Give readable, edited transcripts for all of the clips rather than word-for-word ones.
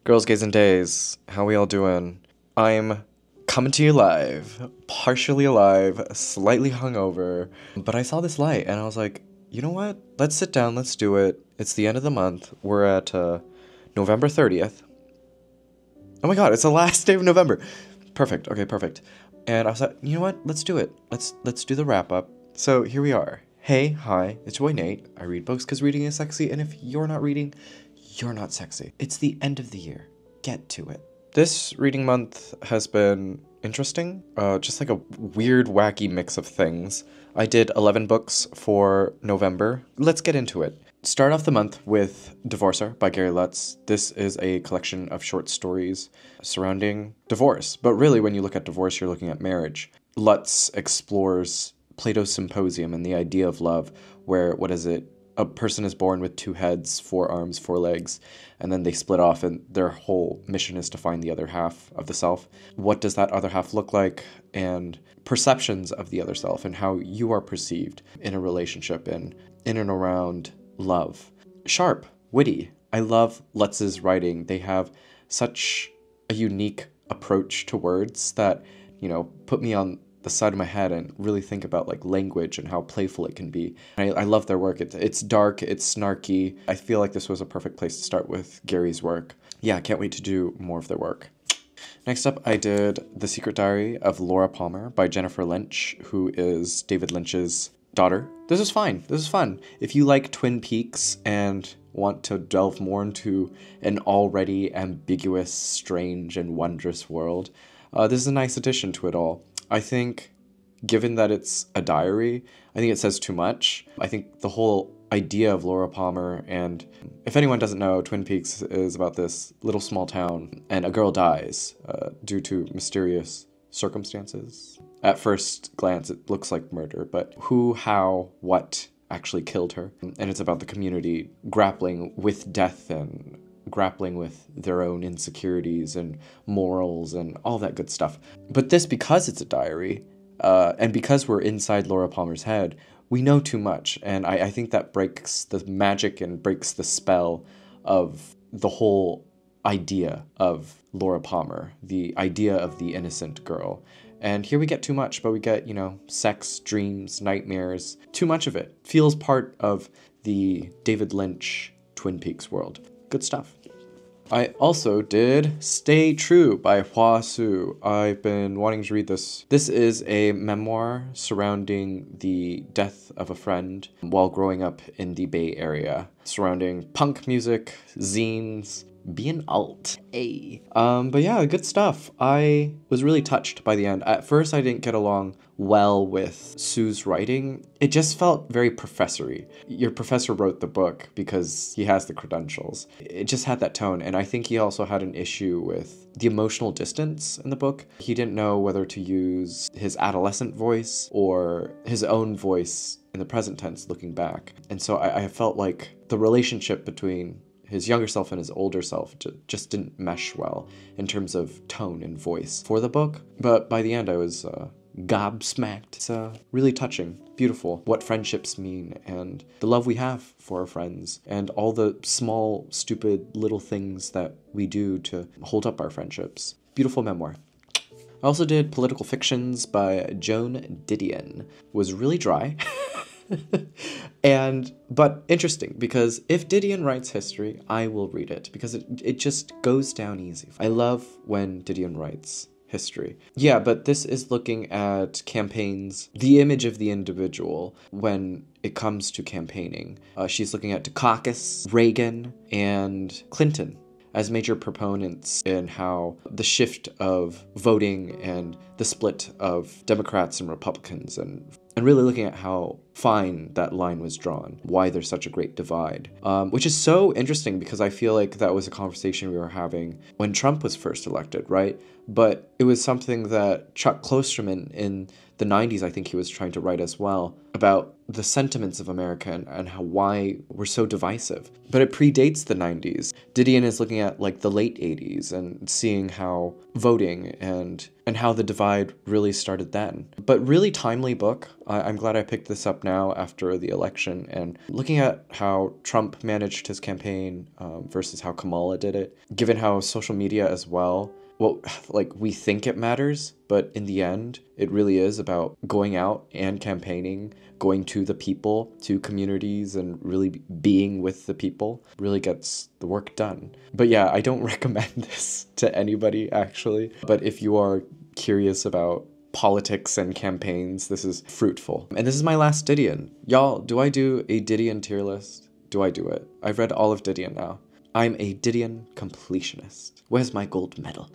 Girls, gays, and days, how we all doing? I'm coming to you live, partially alive, slightly hungover, but I saw this light and I was like, you know what? Let's sit down, let's do it. It's the end of the month. We're at November 30th. Oh my god, it's the last day of November. Perfect, okay, perfect. And I was like, you know what? Let's do it. Let's do the wrap up. So here we are. Hey, hi, it's your boy Nate. I read books because reading is sexy, and if you're not reading, you're not sexy. It's the end of the year. Get to it. This reading month has been interesting. Just like a weird, wacky mix of things. I did 11 books for November. Let's get into it. Start off the month with Divorcer by Gary Lutz. This is a collection of short stories surrounding divorce. But really, when you look at divorce, you're looking at marriage. Lutz explores Plato's Symposium and the idea of love, where, what is it? A person is born with 2 heads, 4 arms, 4 legs, and then they split off and their whole mission is to find the other half of the self. What does that other half look like? And perceptions of the other self and how you are perceived in a relationship and in and around love. Sharp, witty. I love Lutz's writing. They have such a unique approach to words that, put me on the side of my head and really think about like language and how playful it can be. I love their work. It's dark, it's snarky. I feel like this was a perfect place to start with Gary's work. Yeah, I can't wait to do more of their work. Next up, I did The Secret Diary of Laura Palmer by Jennifer Lynch, who is David Lynch's daughter. This is fine. This is fun. If you like Twin Peaks and want to delve more into an already ambiguous, strange, and wondrous world, this is a nice addition to it all. I think, given that it's a diary, I think it says too much. I think the whole idea of Laura Palmer, and if anyone doesn't know, Twin Peaks is about this little small town, and a girl dies due to mysterious circumstances. At first glance, it looks like murder, but who, how, what actually killed her? And it's about the community grappling with death and grappling with their own insecurities and morals and all that good stuff. But this, because it's a diary, and because we're inside Laura Palmer's head, we know too much. And I think that breaks the magic and breaks the spell of the whole idea of Laura Palmer, the idea of the innocent girl. And here we get too much, but we get, sex, dreams, nightmares. Too much of it. Feels part of the David Lynch Twin Peaks world. Good stuff. I also did Stay True by Hua Hsu. I've been wanting to read this. This is a memoir surrounding the death of a friend while growing up in the Bay Area, surrounding punk music, zines, being alt. Ay. But yeah, good stuff. I was really touched by the end. At first, I didn't get along well with Sue's writing. It just felt very professory. Your professor wrote the book because he has the credentials. It just had that tone, and I think he also had an issue with the emotional distance in the book. He didn't know whether to use his adolescent voice or his own voice in the present tense looking back. And so I felt like the relationship between his younger self and his older self just didn't mesh well in terms of tone and voice for the book. But by the end, I was gobsmacked. It's really touching, beautiful, what friendships mean and the love we have for our friends and all the small, stupid little things that we do to hold up our friendships. Beautiful memoir. I also did Political Fictions by Joan Didion. Was really dry. But interesting, because if Didion writes history, I will read it, because it just goes down easy. I love when Didion writes history. Yeah, but this is looking at campaigns, the image of the individual when it comes to campaigning. She's looking at Dukakis, Reagan, and Clinton as major proponents in how the shift of voting and the split of Democrats and Republicans and really looking at how fine that line was drawn, why there's such a great divide, which is so interesting because I feel like that was a conversation we were having when Trump was first elected, right? But it was something that Chuck Klosterman in the 90s, I think he was trying to write as well, about the sentiments of America and how why we're so divisive. But it predates the 90s. Didion is looking at like the late 80s and seeing how voting and and how the divide really started then. But really timely book. I'm glad I picked this up now after the election, and looking at how Trump managed his campaign versus how Kamala did it, given how social media as well, well, like, we think it matters, but in the end, it really is about going out and campaigning, going to the people, to communities, and really being with the people really gets the work done. But yeah, I don't recommend this to anybody, actually. But if you are curious about politics and campaigns, this is fruitful. And this is my last Didion. Y'all, do I do a Didion tier list? Do I do it? I've read all of Didion now. I'm a Didion completionist. Where's my gold medal?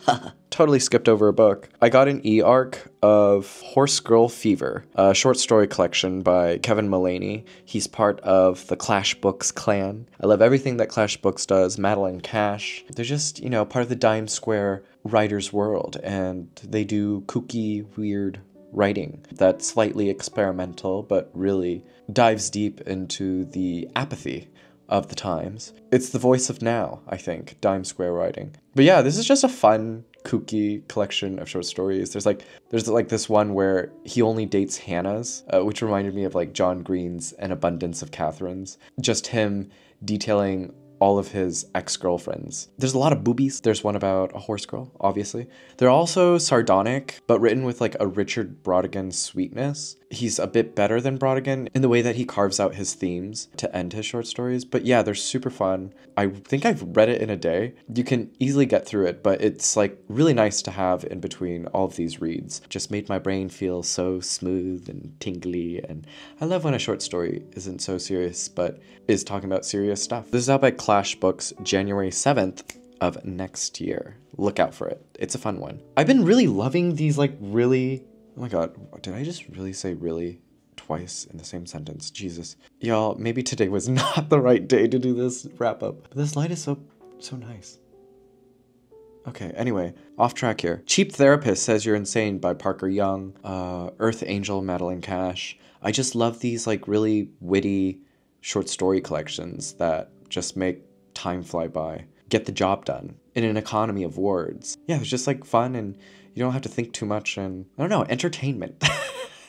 Totally skipped over a book. I got an e-arc of Horse Girl Fever, a short story collection by Kevin Molaney. He's part of the Clash Books clan. I love everything that Clash Books does. Madeline Cash. They're just, you know, part of the Dime Square writers world, and they do kooky, weird writing that's slightly experimental, but really dives deep into the apathy of the times. It's the voice of now, I think, Dime Square writing. But yeah, this is just a fun, kooky collection of short stories. There's like this one where he only dates Hannahs, which reminded me of like John Green's An Abundance of Catherines. Just him detailing all of his ex-girlfriends. There's a lot of boobies. There's one about a horse girl, obviously. They're also sardonic, but written with like a Richard Brautigan sweetness. He's a bit better than Brautigan in the way that he carves out his themes to end his short stories. But yeah, they're super fun. I think I've read it in a day. You can easily get through it, but it's like really nice to have in between all of these reads. Just made my brain feel so smooth and tingly, and I love when a short story isn't so serious, but is talking about serious stuff. This is out by Clash Books, January 7th of next year. Look out for it. It's a fun one. I've been really loving these like really... Oh my god, did I just really say really twice in the same sentence? Jesus. Y'all, maybe today was not the right day to do this wrap up. But this light is so nice. Okay, anyway, off track here. Cheap Therapist Says You're Insane by Parker Young. Earth Angel, Madeline Cash. I just love these like really witty short story collections that just make time fly by. Get the job done in an economy of words. Yeah, it's just like fun, and you don't have to think too much, and I don't know, entertainment.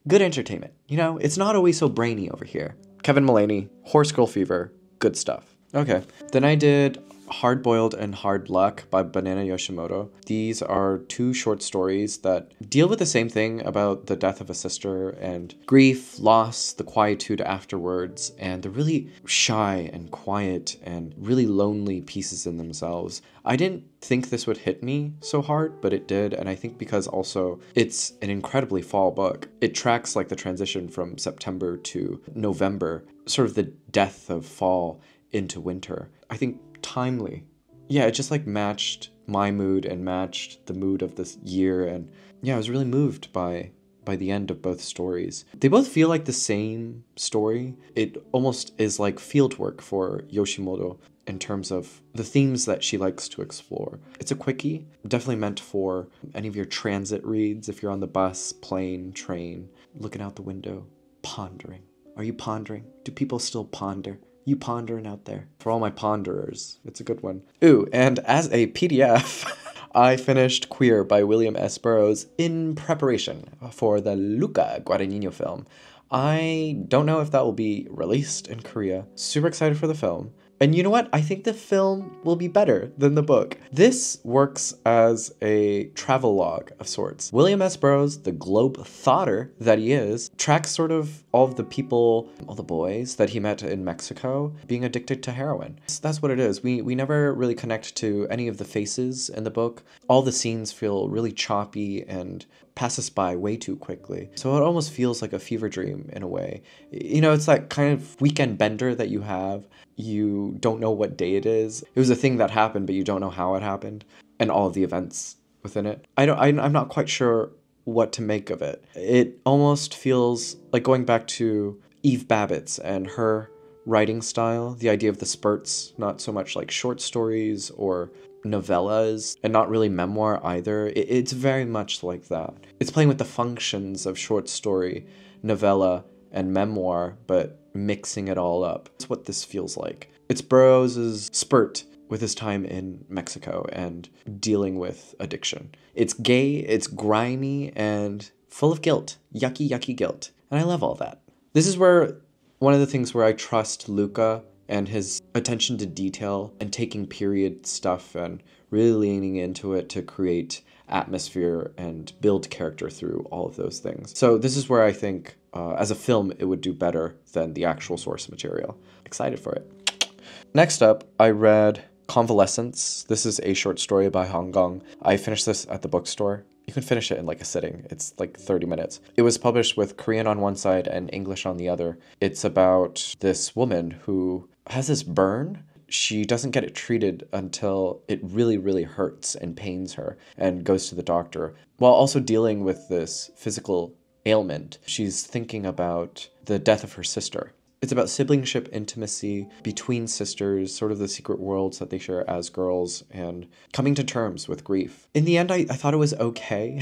Good entertainment. You know, it's not always so brainy over here. Kevin Molaney, Horse Girl Fever, good stuff. Okay, then I did Hardboiled and Hard Luck by Banana Yoshimoto. These are two short stories that deal with the same thing about the death of a sister and grief, loss, the quietude afterwards, and the really shy and quiet and really lonely pieces in themselves. I didn't think this would hit me so hard, but it did, and I think because also it's an incredibly fall book. It tracks like the transition from September to November, sort of the death of fall into winter. I think timely. Yeah, it just like matched my mood and matched the mood of this year, and yeah, I was really moved by the end of both stories. They both feel like the same story. It almost is like fieldwork for Yoshimoto in terms of the themes that she likes to explore. It's a quickie, definitely meant for any of your transit reads, if you're on the bus, plane, train, looking out the window, pondering. Are you pondering? Do people still ponder? You pondering out there? For all my ponderers, it's a good one. Ooh, and as a PDF, I finished Queer by William S. Burroughs in preparation for the Luca Guadagnino film. I don't know if that will be released in Korea. Super excited for the film. And you know what? I think the film will be better than the book. This works as a travelogue of sorts. William S. Burroughs, the globe-thotter that he is, tracks sort of all of the people, all the boys that he met in Mexico being addicted to heroin. So that's what it is. We never really connect to any of the faces in the book. All the scenes feel really choppy and pass us by way too quickly. So it almost feels like a fever dream in a way. You know, it's that kind of weekend bender that you have. You don't know what day it is. It was a thing that happened, but you don't know how it happened, and all of the events within it. I'm not quite sure what to make of it. It almost feels like going back to Eve Babbitt's and her writing style, the idea of the spurts, not so much like short stories or novellas, and not really memoir either. It's very much like that. It's playing with the functions of short story, novella, and memoir, but mixing it all up. It's what this feels like. It's Burroughs' spurt with his time in Mexico and dealing with addiction. It's gay, it's grimy, and full of guilt. Yucky, yucky guilt. And I love all that. This is where one of the things where I trust Luca and his attention to detail and taking period stuff and really leaning into it to create atmosphere and build character through all of those things. So this is where I think as a film it would do better than the actual source material. Excited for it. Next up, I read Convalescence. This is a short story by Han Kang. I finished this at the bookstore. You can finish it in like a sitting. It's like 30 minutes. It was published with Korean on one side and English on the other. It's about this woman who has this burn. She doesn't get it treated until it really, really hurts and pains her and goes to the doctor. While also dealing with this physical ailment, she's thinking about the death of her sister. It's about siblingship intimacy between sisters, sort of the secret worlds that they share as girls, and coming to terms with grief. In the end, I thought it was okay.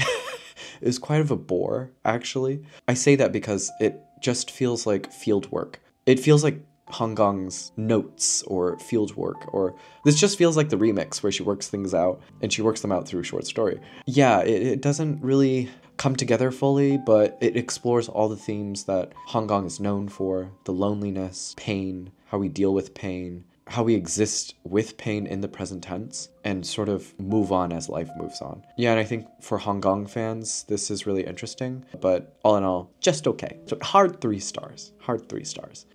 It was quite of a bore, actually. I say that because it just feels like field work. It feels like Han Kang's notes or field work, or this just feels like the remix where she works things out, and she works them out through short story. Yeah, it doesn't really come together fully, but it explores all the themes that Han Kang is known for: the loneliness, pain, how we deal with pain, how we exist with pain in the present tense, and sort of move on as life moves on. Yeah, and I think for Han Kang fans, this is really interesting, but all in all, just okay. So hard 3 stars. Hard 3 stars.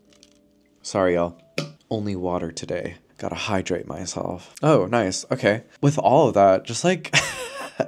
Sorry, y'all. Only water today. Gotta hydrate myself. Oh, nice. Okay. With all of that, just like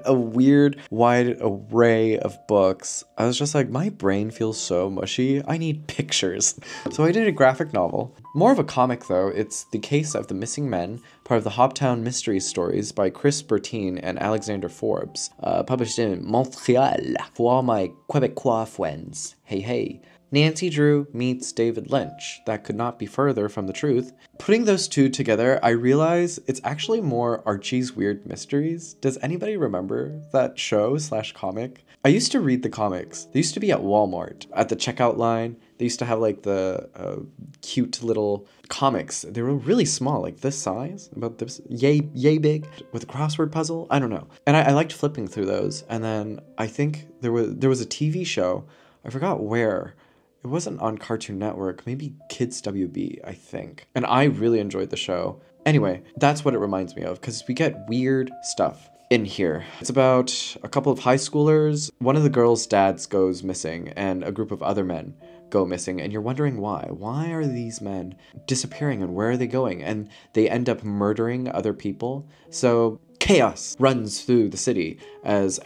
a weird wide array of books, I was just like, my brain feels so mushy. I need pictures. So I did a graphic novel. More of a comic though. It's The Case of the Missing Men, part of the Hoptown Mysteries stories by Kris, Bertin, and Alexander Forbes. Published in Montreal for all my Quebecois friends. Hey, hey. Nancy Drew meets David Lynch. That could not be further from the truth. Putting those two together, I realize it's actually more Archie's Weird Mysteries. Does anybody remember that show / comic? I used to read the comics. They used to be at Walmart. At the checkout line, they used to have like the cute little comics. They were really small, like this size, about this yay big, with a crossword puzzle. I don't know. And I liked flipping through those. And then I think there was a TV show. I forgot where. It wasn't on Cartoon Network, maybe Kids WB, I think. And I really enjoyed the show. Anyway, that's what it reminds me of, because we get weird stuff in here. It's about a couple of high schoolers. One of the girls' dads goes missing, and a group of other men go missing, and you're wondering why. Why are these men disappearing, and where are they going? And they end up murdering other people. So chaos runs through the city as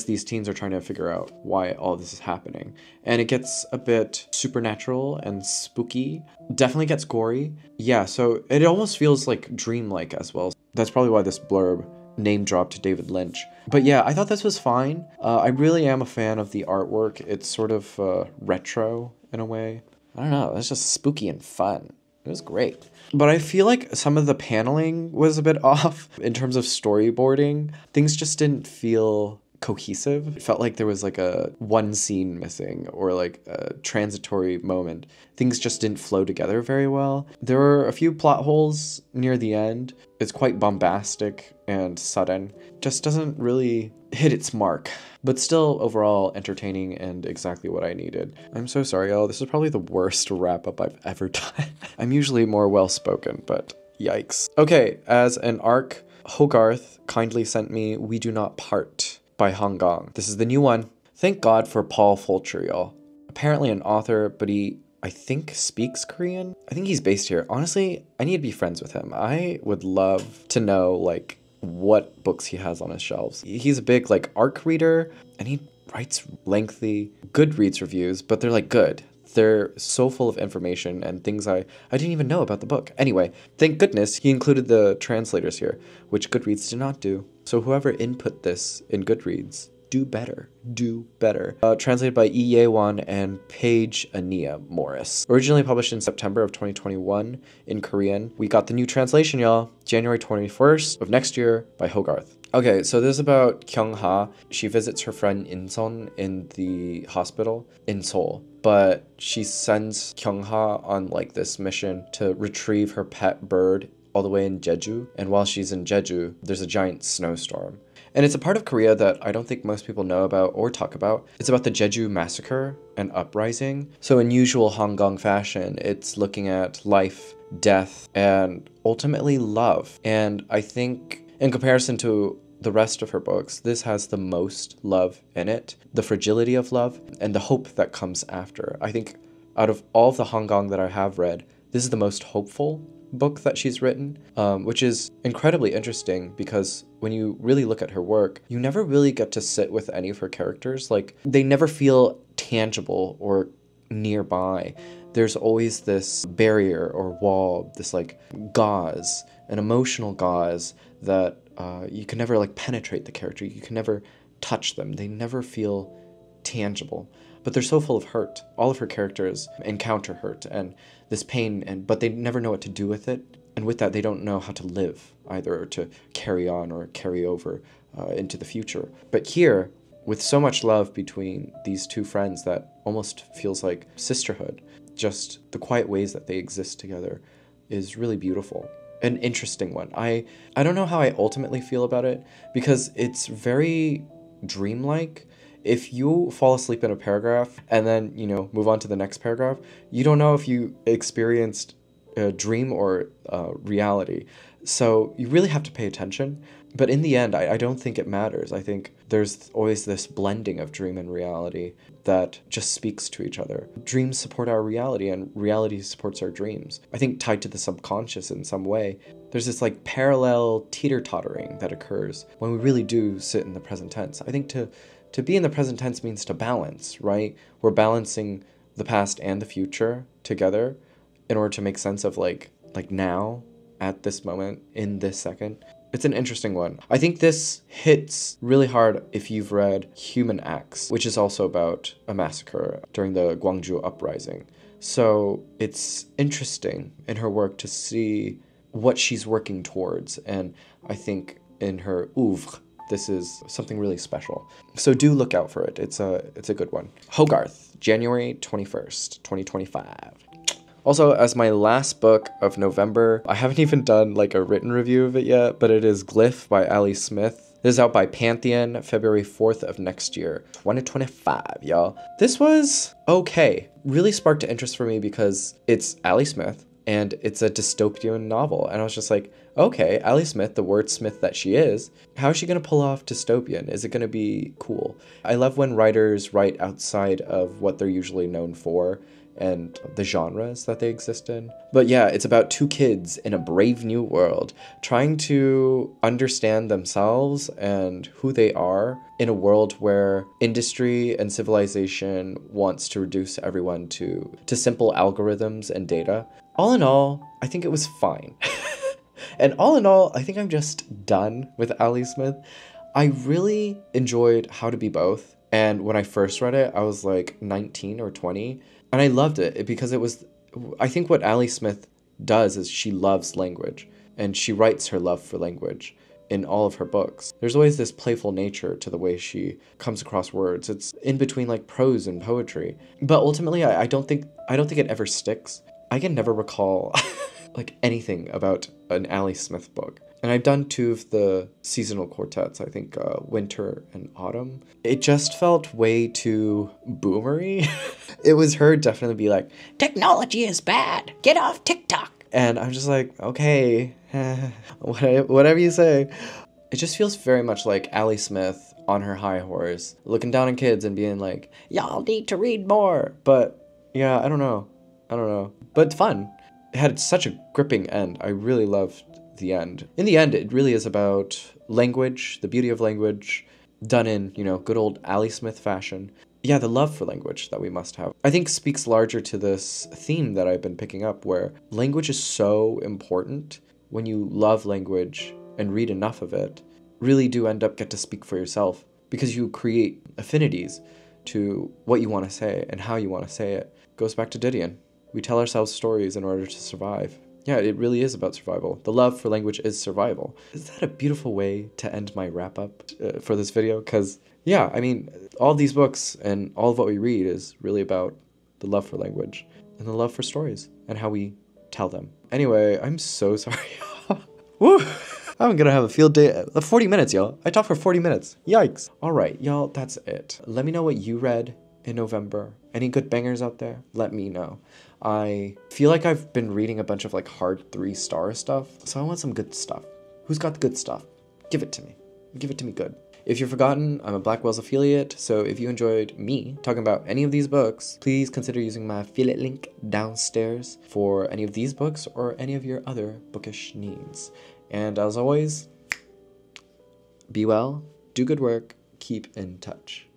these teens are trying to figure out why all this is happening. And it gets a bit supernatural and spooky. Definitely gets gory. Yeah, so it almost feels like dreamlike as well. That's probably why this blurb name dropped David Lynch. But yeah, I thought this was fine. I really am a fan of the artwork. It's sort of retro in a way. I don't know, it's just spooky and fun. It was great. But I feel like some of the paneling was a bit off in terms of storyboarding. Things just didn't feel cohesive. It felt like there was like a one scene missing, or like a transitory moment. Things just didn't flow together very well. There were a few plot holes near the end. It's quite bombastic and sudden. Just doesn't really hit its mark, but still overall entertaining and exactly what I needed. I'm so sorry, y'all. This is probably the worst wrap up I've ever done. I'm usually more well spoken, but yikes. Okay, as an arc, Hogarth kindly sent me We Do Not Part by Han Kang. This is the new one. Thank God for Paul Fulcher, y'all. Apparently an author, but he, I think, speaks Korean. I think he's based here. Honestly, I need to be friends with him. I would love to know, like, what books he has on his shelves. He's a big, like, ARC reader, and he writes lengthy Goodreads reviews, but they're, like, good. They're so full of information and things I didn't even know about the book. Anyway, thank goodness he included the translators here, which Goodreads did not do. So whoever input this in Goodreads, do better. Do better. Translated by E. Yewan and Paige Ania Morris. Originally published in September of 2021 in Korean. We got the new translation, y'all. January 21st of next year by Hogarth. Okay, so this is about Kyung-ha. She visits her friend In-sun in the hospital in Seoul. But she sends Kyung-ha on like this mission to retrieve her pet bird all the way in Jeju, and while she's in Jeju, there's a giant snowstorm. And it's a part of Korea that I don't think most people know about or talk about. It's about the Jeju massacre and uprising. So in usual Han Kang fashion, it's looking at life, death, and ultimately love. And I think in comparison to the rest of her books, this has the most love in it, the fragility of love, and the hope that comes after. I think out of all of the Han Kang that I have read, this is the most hopeful book that she's written, which is incredibly interesting because when you really look at her work, you never really get to sit with any of her characters. Like, they never feel tangible or nearby. There's always this barrier or wall, this like gauze, an emotional gauze that you can never like penetrate the character. You can never touch them. They never feel tangible. But they're so full of hurt. All of her characters encounter hurt and this pain, but they never know what to do with it. And with that, they don't know how to live either, or to carry on or carry over into the future. But here, with so much love between these two friends that almost feels like sisterhood, just the quiet ways that they exist together is really beautiful. An interesting one. I don't know how I ultimately feel about it because it's very dreamlike. If you fall asleep in a paragraph and then, move on to the next paragraph, you don't know if you experienced a dream or reality. So you really have to pay attention. But in the end, I don't think it matters. I think there's always this blending of dream and reality that just speaks to each other. Dreams support our reality and reality supports our dreams. I think tied to the subconscious in some way. There's this like parallel teeter-tottering that occurs when we really do sit in the present tense. I think to be in the present tense means to balance, right? We're balancing the past and the future together in order to make sense of like now, at this moment, in this second. It's an interesting one. I think this hits really hard if you've read Human Acts, which is also about a massacre during the Gwangju uprising. So it's interesting in her work to see what she's working towards. And I think in her oeuvre, this is something really special. So do look out for it. It's a good one. Hogarth, January 21st, 2025. Also, as my last book of November, I haven't even done like a written review of it yet, but it is Gliff by Ali Smith. This is out by Pantheon, February 4th of next year, 2025, y'all. This was okay. Really sparked interest for me because it's Ali Smith and it's a dystopian novel. And I was just like, okay, Ali Smith, the wordsmith that she is, how is she going to pull off dystopian? Is it going to be cool? I love when writers write outside of what they're usually known for and the genres that they exist in. But yeah, it's about two kids in a brave new world trying to understand themselves and who they are in a world where industry and civilization wants to reduce everyone to simple algorithms and data. All in all, I think it was fine. And all in all, I think I'm just done with Ali Smith. I really enjoyed How to Be Both. And when I first read it, I was like 19 or 20. And I loved it because it was, I think what Ali Smith does is she loves language. And she writes her love for language in all of her books. There's always this playful nature to the way she comes across words. It's in between like prose and poetry. But ultimately, I don't think it ever sticks. I can never recall like anything about an Ali Smith book. And I've done 2 of the seasonal quartets, I think Winter and Autumn. It just felt way too boomery. It was her definitely be like, technology is bad, get off TikTok. And I'm just like, okay, whatever you say. It just feels very much like Ali Smith on her high horse, looking down on kids and being like, y'all need to read more. But yeah, I don't know. But fun. It had such a gripping end. I really loved the end. In the end, it really is about language, the beauty of language, done in, good old Ali Smith fashion. Yeah, the love for language that we must have, I think speaks larger to this theme that I've been picking up where language is so important. When you love language and read enough of it, really do end up get to speak for yourself because you create affinities to what you want to say and how you want to say it. Goes back to Didion. We tell ourselves stories in order to survive. Yeah, it really is about survival. The love for language is survival. Is that a beautiful way to end my wrap-up for this video? Because, yeah, I mean, all these books and all of what we read is really about the love for language and the love for stories and how we tell them. Anyway, I'm so sorry. Woo! I'm gonna have a field day. 40 minutes, y'all. I talked for 40 minutes. Yikes. All right, y'all, that's it. Let me know what you read in November. Any good bangers out there? Let me know. I feel like I've been reading a bunch of like hard 3-star stuff, so I want some good stuff. Who's got the good stuff? Give it to me. Give it to me good. If you've forgotten, I'm a Blackwell's affiliate, so if you enjoyed me talking about any of these books, please consider using my affiliate link downstairs for any of these books or any of your other bookish needs. And as always, be well, do good work, keep in touch.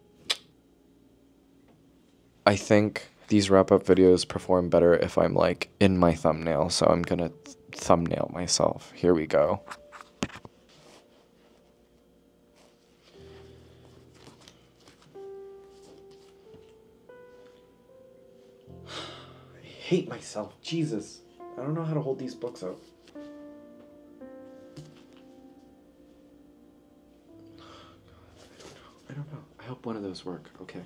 I think these wrap-up videos perform better if I'm like in my thumbnail, so I'm gonna thumbnail myself. Here we go. I hate myself. Jesus. I don't know how to hold these books up. I don't know. I hope one of those work. Okay.